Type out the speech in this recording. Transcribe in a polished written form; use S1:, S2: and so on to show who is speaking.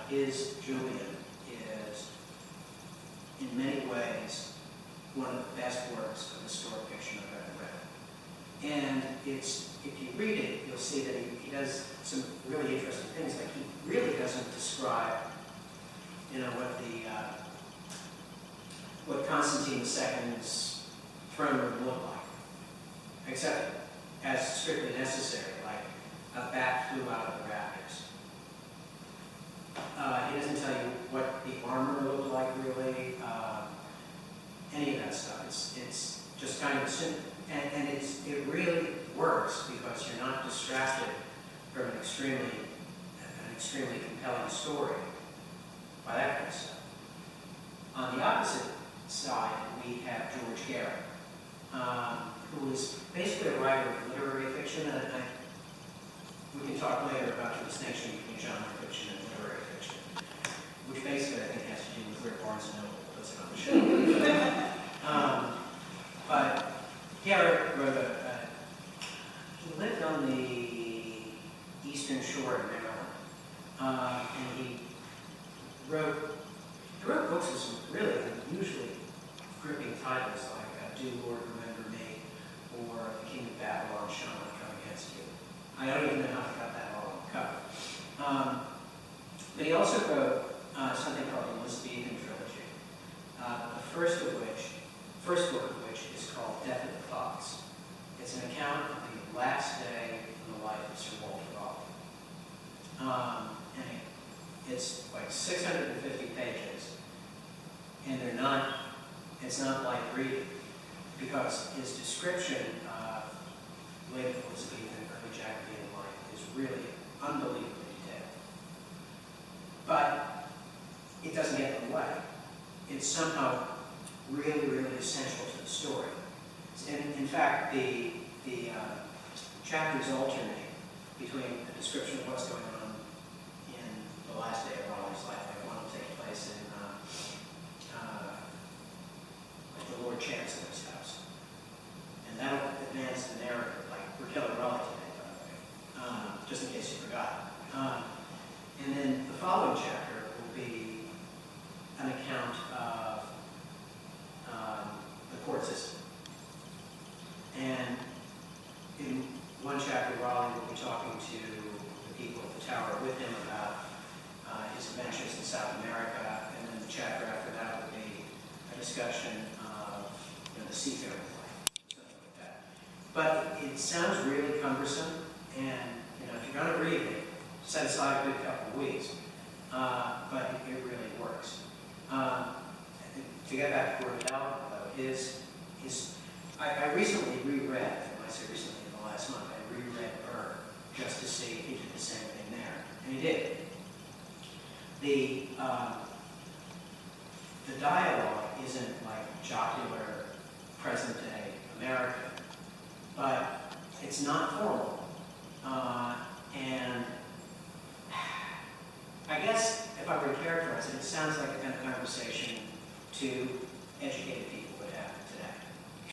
S1: his Julian is, in many ways, one of the best works of historic fiction I've ever read. And it's, if you read it, you'll see that he does some really interesting things. Like, he really doesn't describe, you know, what Constantine II's throne room looked like, except as strictly necessary, like a bat flew out of the rafters. He doesn't tell you what the armor looked like, really, any of that stuff. It's just kind of simple, and it really works because you're not distracted from an extremely compelling story by that kind of stuff. On the opposite side, we have George Garrett, who is basically a writer of literary fiction, and we can talk later about the distinction between genre fiction and literary fiction, which basically I think has to do with where Barnes & Noble puts it on the shelf. But Garrett wrote he lived on the eastern shore of Maryland, and he wrote books with some really unusually gripping titles like Do Lord Remember Me, or The King of Babylon Shall Not Come Against You. I don't even know how he got that all on the cover. But he also wrote something called the Elizabethan Trilogy, the first book of which is called Death of the Fox. It's an account of the last day in the life of Sir Walter Raleigh. And it's like 650 pages, and it's not light reading, because his description of late Elizabethan and early Jacobean life is really unbelievably detailed. But it doesn't get in the way. It's somehow really, really essential to the story. In fact, the chapters alternate between a description of what's going on in the last day of Raleigh's life. Like, one will take place in like the Lord Chancellor's house. And that'll advance the narrative, like we're killing Raleigh today, by the way, just in case you forgot. And then the following chapter will be an account of the court system. And in one chapter, Raleigh will be talking to the people at the tower with him about his adventures in South America, and then the chapter after that will be a discussion of the seafaring life, something like that. But it sounds really cumbersome, and if you're going to read it, set aside a good couple of weeks. But it really works. To get back to Gordon Dalrymple, though, I recently reread, when I say recently, in the last month, I reread Burr just to see if he did the same thing there, and he did. The dialogue isn't like jocular, present-day American, but it's not formal,